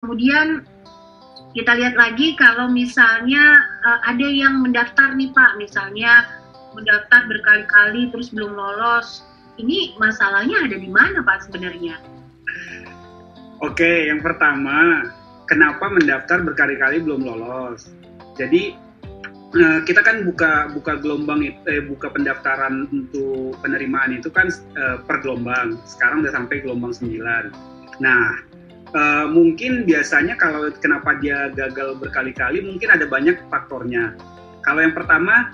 Kemudian kita lihat lagi kalau misalnya ada yang mendaftar nih Pak, misalnya mendaftar berkali-kali terus belum lolos. Ini masalahnya ada di mana Pak sebenarnya? Oke, yang pertama, kenapa mendaftar berkali-kali belum lolos? Jadi kita kan buka gelombang buka pendaftaran untuk penerimaan itu kan per gelombang. Sekarang udah sampai gelombang 9. Nah, mungkin biasanya kalau kenapa dia gagal berkali-kali mungkin ada banyak faktornya. Kalau yang pertama,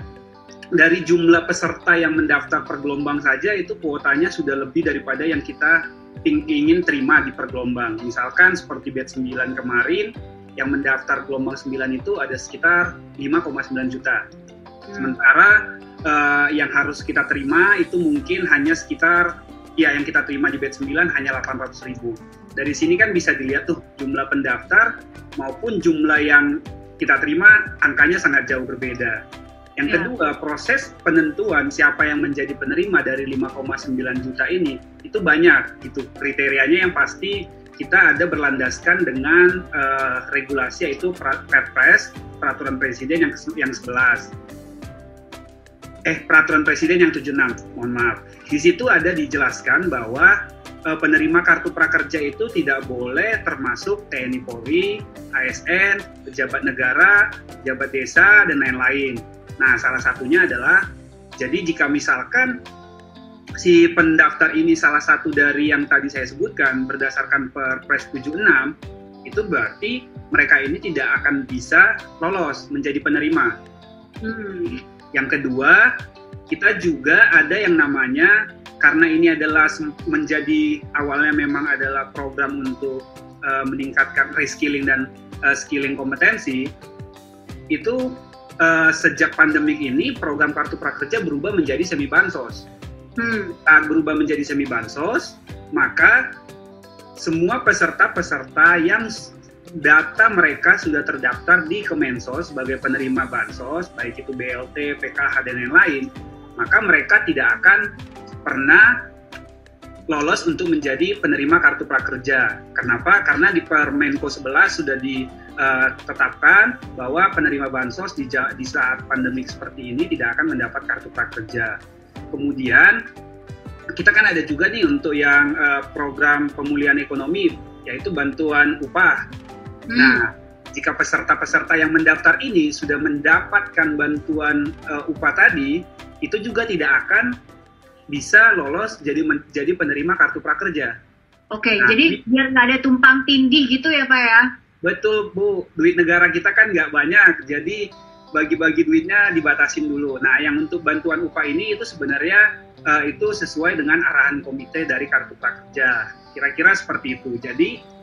dari jumlah peserta yang mendaftar per gelombang saja itu kuotanya sudah lebih daripada yang kita ingin terima di per gelombang. Misalkan seperti batch 9 kemarin yang mendaftar gelombang 9 itu ada sekitar 5,9 juta. Sementara yang harus kita terima itu mungkin hanya sekitar yang kita terima di batch 9 hanya 800.000. Dari sini kan bisa dilihat tuh jumlah pendaftar maupun jumlah yang kita terima angkanya sangat jauh berbeda. Yang kedua, proses penentuan siapa yang menjadi penerima dari 5,9 juta ini itu banyak gitu. Kriterianya yang pasti kita ada berlandaskan dengan regulasi yaitu Perpres Peraturan Presiden yang 11. Peraturan Presiden yang 76, mohon maaf. Di situ ada dijelaskan bahwa penerima kartu prakerja itu tidak boleh termasuk TNI Polri, ASN, pejabat negara, pejabat desa, dan lain-lain. Nah, salah satunya adalah, jadi jika misalkan si pendaftar ini salah satu dari yang tadi saya sebutkan berdasarkan Perpres 76, itu berarti mereka ini tidak akan bisa lolos menjadi penerima. Yang kedua, kita juga ada yang namanya, karena ini adalah menjadi awalnya memang adalah program untuk meningkatkan reskilling dan skilling kompetensi, itu sejak pandemik ini program kartu prakerja berubah menjadi semi bansos. Saat berubah menjadi semi bansos, maka semua peserta-peserta yang data mereka sudah terdaftar di Kemensos sebagai penerima bansos, baik itu BLT, PKH, dan lain-lain, maka mereka tidak akan pernah lolos untuk menjadi penerima kartu prakerja. Kenapa? Karena di Permenko 11 sudah ditetapkan bahwa penerima bansos di saat pandemik seperti ini tidak akan mendapat kartu prakerja. Kemudian kita kan ada juga nih untuk yang program pemulihan ekonomi, yaitu bantuan upah. Nah, jika peserta-peserta yang mendaftar ini sudah mendapatkan bantuan upah tadi, itu juga tidak akan bisa lolos jadi penerima kartu prakerja. Oke, jadi biar nggak ada tumpang tindih gitu ya Pak ya? Betul Bu, duit negara kita kan nggak banyak, jadi bagi-bagi duitnya dibatasin dulu. Nah, yang untuk bantuan upah ini itu sebenarnya itu sesuai dengan arahan komite dari kartu prakerja. Kira-kira seperti itu. Jadi,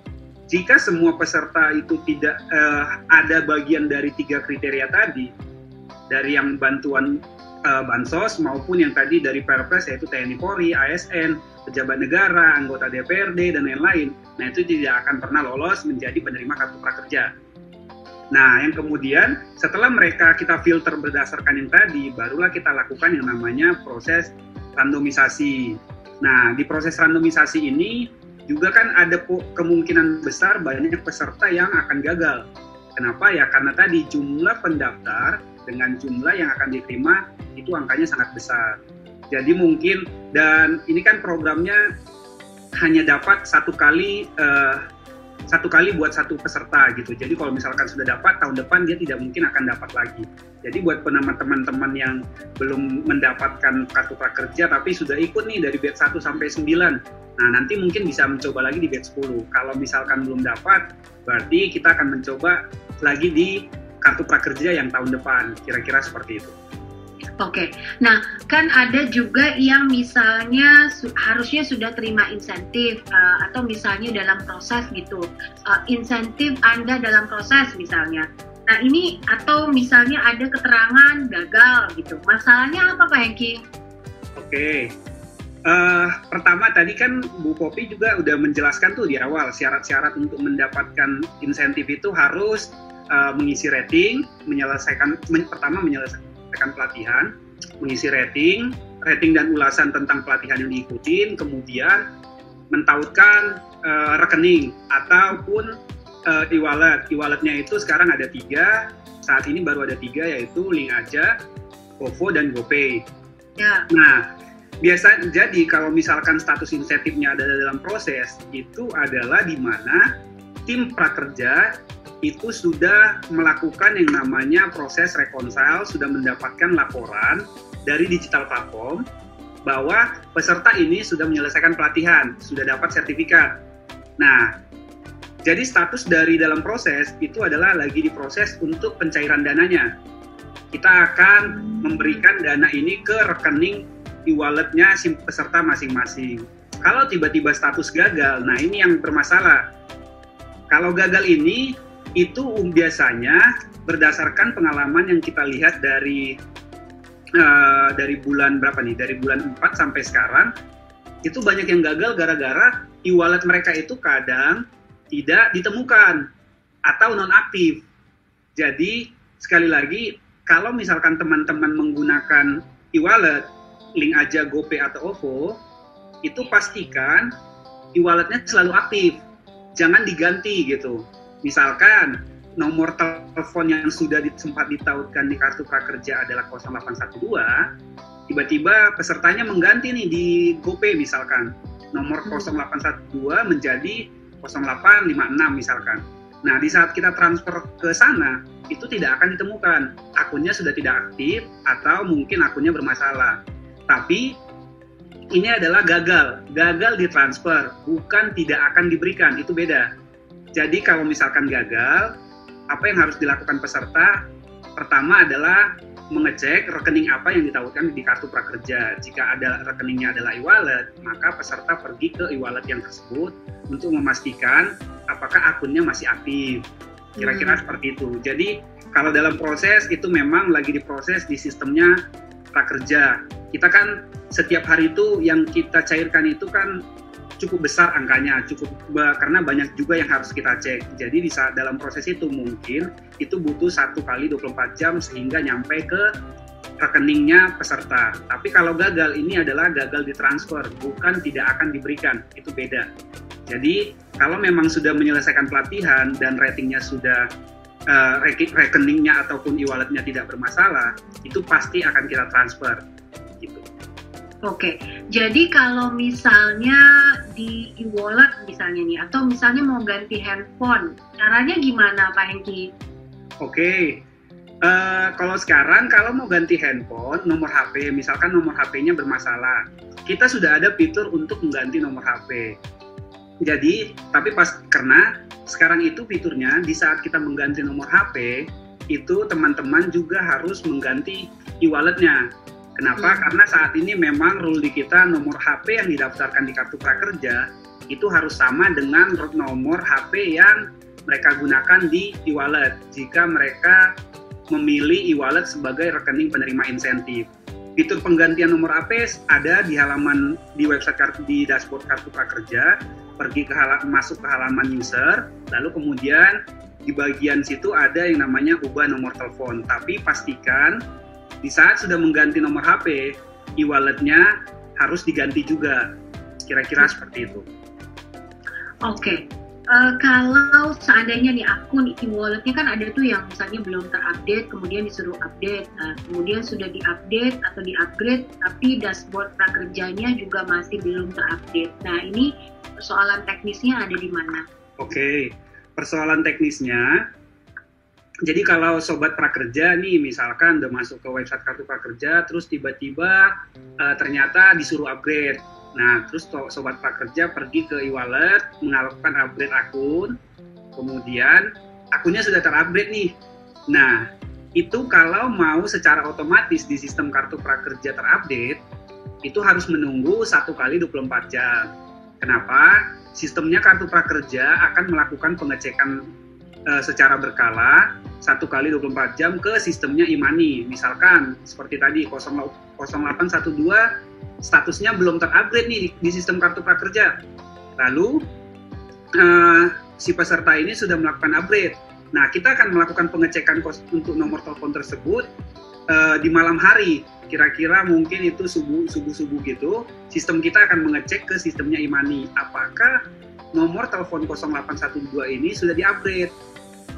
jika semua peserta itu tidak ada bagian dari 3 kriteria tadi, dari yang bantuan bansos maupun yang tadi dari Perpres yaitu TNI Polri, ASN, pejabat negara, anggota DPRD, dan lain-lain, nah itu tidak akan pernah lolos menjadi penerima kartu prakerja. Nah, yang kemudian setelah mereka kita filter berdasarkan yang tadi, barulah kita lakukan yang namanya proses randomisasi. Nah, di proses randomisasi ini juga kan ada kemungkinan besar banyak peserta yang akan gagal. Kenapa ya? Karena tadi jumlah pendaftar dengan jumlah yang akan diterima itu angkanya sangat besar. Jadi mungkin, dan ini kan programnya hanya dapat satu kali buat satu peserta gitu. Jadi kalau misalkan sudah dapat, tahun depan dia tidak mungkin akan dapat lagi. Jadi buat teman-teman yang belum mendapatkan kartu prakerja tapi sudah ikut nih dari batch 1 sampai 9, nah nanti mungkin bisa mencoba lagi di batch 10. Kalau misalkan belum dapat, berarti kita akan mencoba lagi di kartu prakerja yang tahun depan. Kira-kira seperti itu. Oke, nah kan ada juga yang misalnya harusnya sudah terima insentif atau misalnya dalam proses gitu, insentif Anda dalam proses misalnya. Nah ini atau misalnya ada keterangan gagal gitu, masalahnya apa Pak Hengki? Oke, pertama tadi kan Bu Popi juga udah menjelaskan tuh di awal syarat-syarat untuk mendapatkan insentif itu harus mengisi rating, pertama menyelesaikan pelatihan, mengisi rating dan ulasan tentang pelatihan yang diikutin, kemudian mentautkan rekening ataupun E-walletnya itu sekarang ada 3, saat ini baru ada 3, yaitu Link Aja, OVO, dan GoPay. Ya. Nah, biasa jadi kalau misalkan status insentifnya ada dalam proses, itu adalah di mana tim prakerja itu sudah melakukan yang namanya proses reconcile, sudah mendapatkan laporan dari digital platform bahwa peserta ini sudah menyelesaikan pelatihan, sudah dapat sertifikat. Nah, jadi status dari dalam proses itu adalah lagi diproses untuk pencairan dananya. Kita akan memberikan dana ini ke rekening e-walletnya si peserta masing-masing. Kalau tiba-tiba status gagal, nah ini yang bermasalah. Kalau gagal ini, itu biasanya berdasarkan pengalaman yang kita lihat dari bulan berapa nih? Dari bulan 4 sampai sekarang, itu banyak yang gagal gara-gara e-wallet mereka itu kadang tidak ditemukan atau nonaktif. Jadi, sekali lagi, kalau misalkan teman-teman menggunakan e-wallet, Link Aja, GoPay, atau OVO, itu pastikan e-walletnya selalu aktif. Jangan diganti gitu. Misalkan nomor telepon yang sudah sempat ditautkan di kartu prakerja adalah 0812, tiba-tiba pesertanya mengganti nih di GoPay misalkan. Nomor 0812 menjadi 0856 misalkan. Nah, di saat kita transfer ke sana, itu tidak akan ditemukan. Akunnya sudah tidak aktif atau mungkin akunnya bermasalah. Tapi ini adalah gagal ditransfer, bukan tidak akan diberikan, itu beda. Jadi kalau misalkan gagal, apa yang harus dilakukan peserta? Pertama adalah mengecek rekening apa yang ditautkan di kartu prakerja. Jika ada rekeningnya adalah e-wallet, maka peserta pergi ke e-wallet yang tersebut untuk memastikan apakah akunnya masih aktif. Kira-kira seperti itu. Jadi kalau dalam proses itu memang lagi diproses di sistemnya prakerja. Kita kan setiap hari itu yang kita cairkan itu kan cukup besar angkanya, karena banyak juga yang harus kita cek. Jadi di saat dalam proses itu mungkin itu butuh 1 kali 24 jam sehingga nyampe ke rekeningnya peserta. Tapi kalau gagal, ini adalah gagal ditransfer, bukan tidak akan diberikan, itu beda. Jadi kalau memang sudah menyelesaikan pelatihan dan ratingnya sudah rekeningnya ataupun e-walletnya tidak bermasalah, itu pasti akan kita transfer. Gitu. Oke, jadi kalau misalnya di e-wallet misalnya nih, atau misalnya mau ganti handphone, caranya gimana Pak Hengki? Oke, kalau sekarang kalau mau ganti handphone, nomor HP, misalkan nomor HP-nya bermasalah, kita sudah ada fitur untuk mengganti nomor HP. Jadi, tapi karena sekarang itu fiturnya di saat kita mengganti nomor HP, itu teman-teman juga harus mengganti e-walletnya. Kenapa? Karena saat ini memang rule di kita nomor HP yang didaftarkan di kartu prakerja itu harus sama dengan nomor HP yang mereka gunakan di e-wallet jika mereka memilih e-wallet sebagai rekening penerima insentif. Fitur penggantian nomor HP ada di website di dashboard kartu prakerja, pergi masuk ke halaman user, lalu kemudian di bagian situ ada yang namanya ubah nomor telepon. Tapi pastikan di saat sudah mengganti nomor HP, e-walletnya harus diganti juga. Kira-kira seperti itu. Oke. Kalau seandainya nih akun e-walletnya kan ada tuh yang misalnya belum terupdate, kemudian disuruh update, kemudian sudah diupdate atau di-upgrade, tapi dashboard prakerjanya juga masih belum terupdate. Nah, ini persoalan teknisnya ada di mana? Oke, persoalan teknisnya, jadi kalau sobat prakerja nih misalkan udah masuk ke website kartu prakerja, terus tiba-tiba ternyata disuruh upgrade. Nah, terus sobat prakerja pergi ke e-wallet, melakukan upgrade akun, kemudian akunnya sudah terupgrade nih. Nah, itu kalau mau secara otomatis di sistem kartu prakerja terupdate, itu harus menunggu 1 kali 24 jam. Kenapa? Sistemnya kartu prakerja akan melakukan pengecekan secara berkala 1 kali 24 jam ke sistemnya e-money. Misalkan seperti tadi 0812 statusnya belum terupgrade nih di sistem kartu prakerja. Lalu si peserta ini sudah melakukan upgrade. Nah, kita akan melakukan pengecekan untuk nomor telepon tersebut di malam hari. Kira-kira mungkin itu subuh gitu. Sistem kita akan mengecek ke sistemnya e-money apakah nomor telepon 0812 ini sudah di-upgrade.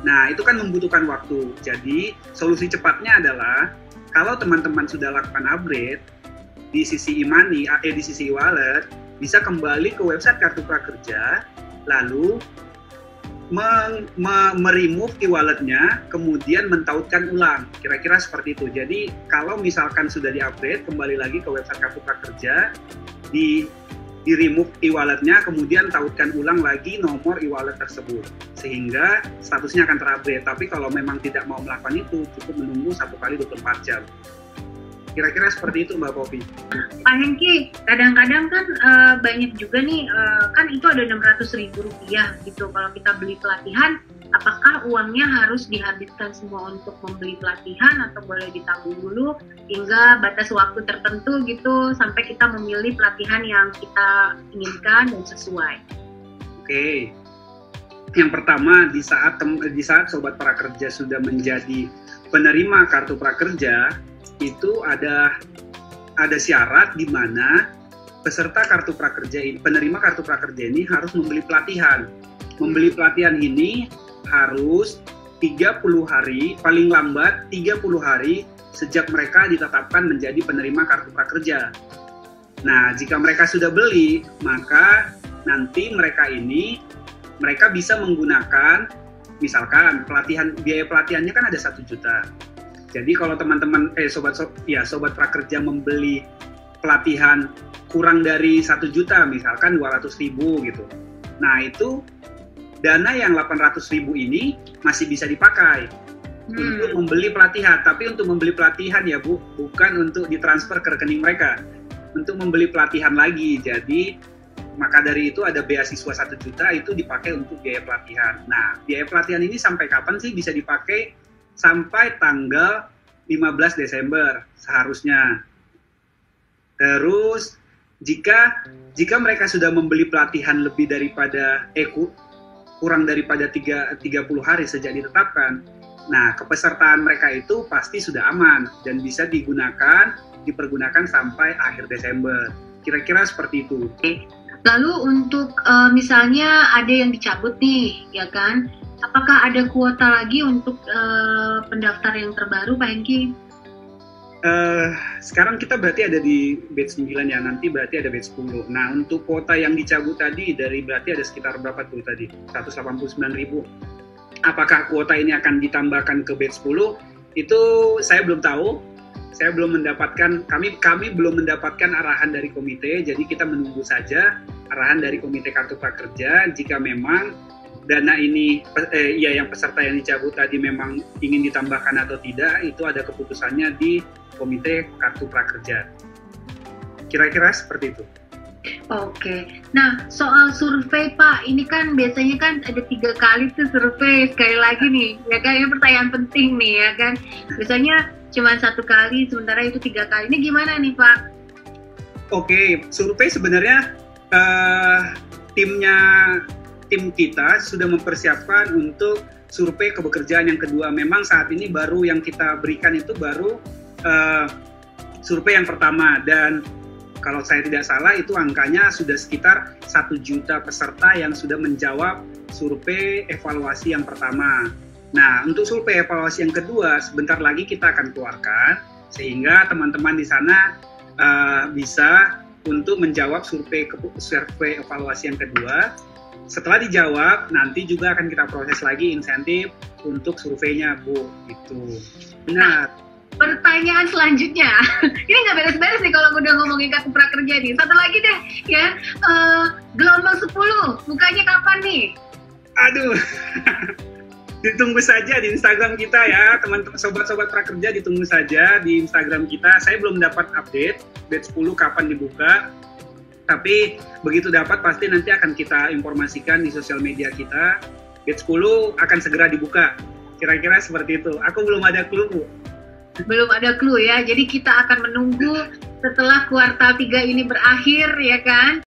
Nah, itu kan membutuhkan waktu. Jadi, solusi cepatnya adalah kalau teman-teman sudah lakukan upgrade di sisi e-money, di sisi e-wallet, bisa kembali ke website Kartu Prakerja, lalu meremove e-walletnya, kemudian mentautkan ulang. Kira-kira seperti itu. Jadi, kalau misalkan sudah di-upgrade, kembali lagi ke website Kartu Prakerja, di-remove e-walletnya, kemudian tautkan ulang lagi nomor e-wallet tersebut. Sehingga statusnya akan terupdate. Tapi kalau memang tidak mau melakukan itu, cukup menunggu 1 kali 24 jam. Kira-kira seperti itu Mbak Poppy. Pak Hengki, kadang-kadang kan banyak juga nih, kan itu ada Rp600.000 gitu. Kalau kita beli pelatihan, apakah uangnya harus dihabiskan semua untuk membeli pelatihan atau boleh ditabung dulu hingga batas waktu tertentu gitu sampai kita memilih pelatihan yang kita inginkan dan sesuai? Oke. Yang pertama, di saat Sobat Prakerja sudah menjadi penerima Kartu Prakerja, itu ada syarat di mana peserta Kartu Prakerja ini, penerima Kartu Prakerja ini harus membeli pelatihan. Membeli pelatihan ini harus 30 hari, paling lambat 30 hari sejak mereka ditetapkan menjadi penerima Kartu Prakerja. Nah, jika mereka sudah beli, maka nanti mereka bisa menggunakan, misalkan biaya pelatihannya kan ada 1 juta. Jadi kalau teman-teman, Sobat Prakerja membeli pelatihan kurang dari 1 juta, misalkan 200.000 gitu. Nah, itu dana yang 800.000 ini masih bisa dipakai untuk membeli pelatihan. Tapi untuk membeli pelatihan ya Bu, bukan untuk ditransfer ke rekening mereka. Untuk membeli pelatihan lagi. Jadi, maka dari itu ada beasiswa 1 juta itu dipakai untuk biaya pelatihan. Nah, biaya pelatihan ini sampai kapan sih bisa dipakai? Sampai tanggal 15 Desember seharusnya. Terus jika mereka sudah membeli pelatihan lebih daripada kurang daripada 30 hari sejak ditetapkan, nah kepesertaan mereka itu pasti sudah aman dan bisa dipergunakan sampai akhir Desember. Kira-kira seperti itu. Lalu untuk misalnya ada yang dicabut nih, ya kan? Apakah ada kuota lagi untuk pendaftar yang terbaru, Pak Hengki? Sekarang kita berarti ada di batch 9 ya, nanti berarti ada batch 10. Nah, untuk kuota yang dicabut tadi berarti ada sekitar berapa tuh tadi? 189.000. Apakah kuota ini akan ditambahkan ke batch 10? Itu saya belum tahu. Saya belum mendapatkan, kami belum mendapatkan arahan dari komite, jadi kita menunggu saja arahan dari Komite Kartu Prakerja jika memang dana ini, yang peserta yang dicabut tadi memang ingin ditambahkan atau tidak, itu ada keputusannya di Komite Kartu Prakerja. Kira-kira seperti itu. Oke, nah soal survei Pak, ini kan biasanya kan ada 3 kali tuh survei, sekali lagi nih, ya kan, ini pertanyaan penting nih ya kan, biasanya cuma 1 kali, sementara itu 3 kali, ini gimana nih Pak? Oke, survei sebenarnya tim kita sudah mempersiapkan untuk survei kepekerjaan yang kedua. Memang saat ini baru yang kita berikan itu baru survei yang pertama, dan kalau saya tidak salah itu angkanya sudah sekitar 1 juta peserta yang sudah menjawab survei evaluasi yang pertama. Nah, untuk survei evaluasi yang kedua sebentar lagi kita akan keluarkan sehingga teman-teman di sana bisa untuk menjawab survei evaluasi yang kedua. Setelah dijawab, nanti juga akan kita proses lagi insentif untuk surveinya, Bu. Itu benar. Pertanyaan selanjutnya, ini nggak beres-beres nih kalau udah ngomongin Kartu Prakerja nih. Satu lagi deh, ya, gelombang 10, bukanya kapan nih? Aduh, ditunggu saja di Instagram kita ya, teman-teman sobat-sobat Prakerja, ditunggu saja di Instagram kita. Saya belum dapat update batch 10 kapan dibuka, tapi begitu dapat pasti nanti akan kita informasikan di sosial media kita. Batch 10 akan segera dibuka. Kira-kira seperti itu. Aku belum ada clue, Bu. Belum ada clue ya, jadi kita akan menunggu setelah kuartal 3 ini berakhir ya kan.